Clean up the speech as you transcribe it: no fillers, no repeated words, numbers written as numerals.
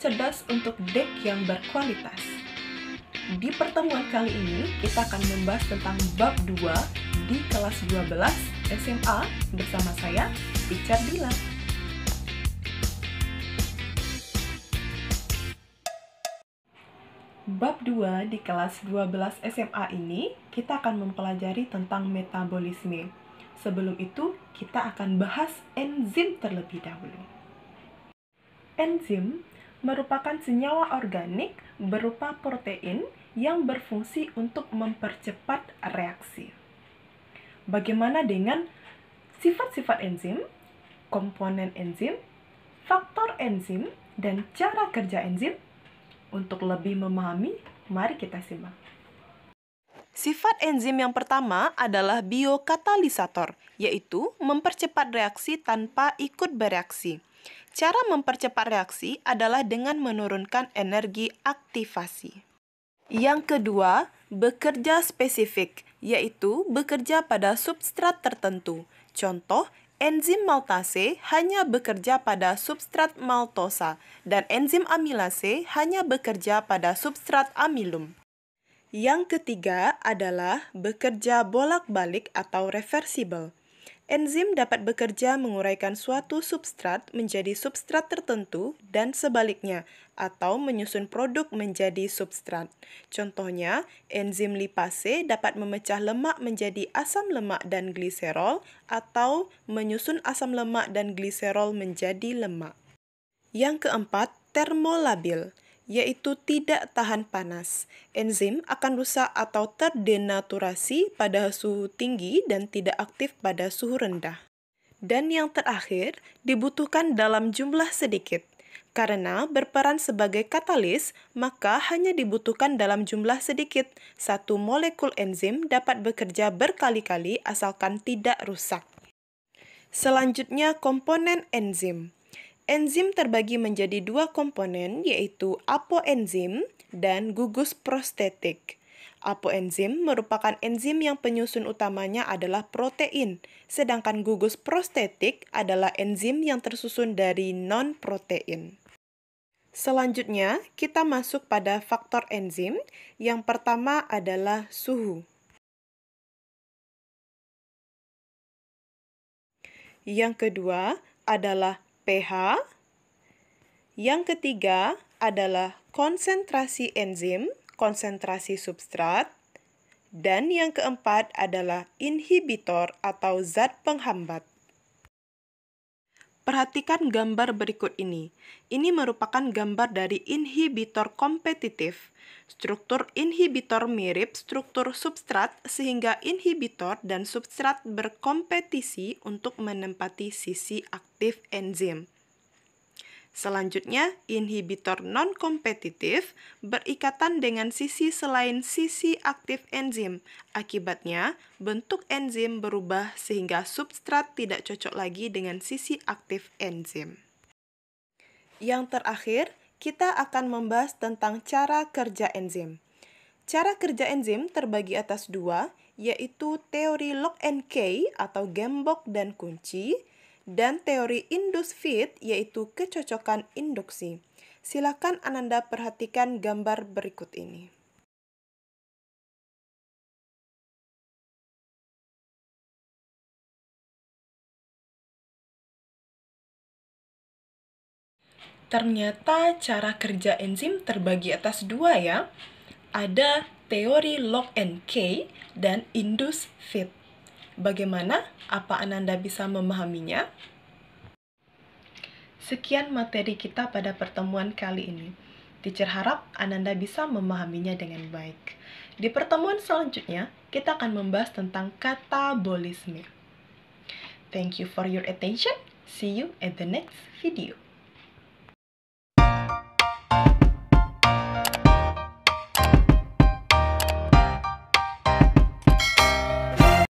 cerdas untuk deck yang berkualitas. Di pertemuan kali ini, kita akan membahas tentang bab 2 di kelas 12 SMA bersama saya, Teacher Dila. Bab 2 di kelas 12 SMA ini, kita akan mempelajari tentang metabolisme. Sebelum itu, kita akan bahas enzim terlebih dahulu. Enzim merupakan senyawa organik berupa protein yang berfungsi untuk mempercepat reaksi. Bagaimana dengan sifat-sifat enzim, komponen enzim, faktor enzim, dan cara kerja enzim? Untuk lebih memahami, mari kita simak. Sifat enzim yang pertama adalah biokatalisator, yaitu mempercepat reaksi tanpa ikut bereaksi. Cara mempercepat reaksi adalah dengan menurunkan energi aktivasi. Yang kedua, bekerja spesifik, yaitu bekerja pada substrat tertentu. Contoh, enzim maltase hanya bekerja pada substrat maltosa, dan enzim amilase hanya bekerja pada substrat amilum. Yang ketiga adalah bekerja bolak-balik atau reversibel. Enzim dapat bekerja menguraikan suatu substrat menjadi substrat tertentu dan sebaliknya, atau menyusun produk menjadi substrat. Contohnya, enzim lipase dapat memecah lemak menjadi asam lemak dan gliserol, atau menyusun asam lemak dan gliserol menjadi lemak. Yang keempat, termolabil, yaitu tidak tahan panas. Enzim akan rusak atau terdenaturasi pada suhu tinggi dan tidak aktif pada suhu rendah. Dan yang terakhir, dibutuhkan dalam jumlah sedikit. Karena berperan sebagai katalis, maka hanya dibutuhkan dalam jumlah sedikit. Satu molekul enzim dapat bekerja berkali-kali asalkan tidak rusak. Selanjutnya, komponen enzim. Enzim terbagi menjadi dua komponen, yaitu apoenzim dan gugus prostetik. Apoenzim merupakan enzim yang penyusun utamanya adalah protein, sedangkan gugus prostetik adalah enzim yang tersusun dari non-protein. Selanjutnya, kita masuk pada faktor enzim. Yang pertama adalah suhu. Yang kedua adalah pH. Yang ketiga adalah konsentrasi enzim, konsentrasi substrat. Dan yang keempat adalah inhibitor atau zat penghambat. Perhatikan gambar berikut ini. Ini merupakan gambar dari inhibitor kompetitif. Struktur inhibitor mirip struktur substrat sehingga inhibitor dan substrat berkompetisi untuk menempati sisi aktif enzim. Selanjutnya, inhibitor non-kompetitif berikatan dengan sisi selain sisi aktif enzim. Akibatnya, bentuk enzim berubah sehingga substrat tidak cocok lagi dengan sisi aktif enzim. Yang terakhir, kita akan membahas tentang cara kerja enzim. Cara kerja enzim terbagi atas dua, yaitu teori lock and key atau gembok dan kunci, dan teori induce fit, yaitu kecocokan induksi. Silakan Ananda perhatikan gambar berikut ini. Ternyata cara kerja enzim terbagi atas dua ya. Ada teori lock and key dan induce fit. Bagaimana? Apa Ananda bisa memahaminya? Sekian materi kita pada pertemuan kali ini. Teacher harap Ananda bisa memahaminya dengan baik. Di pertemuan selanjutnya, kita akan membahas tentang katabolisme. Thank you for your attention. See you at the next video.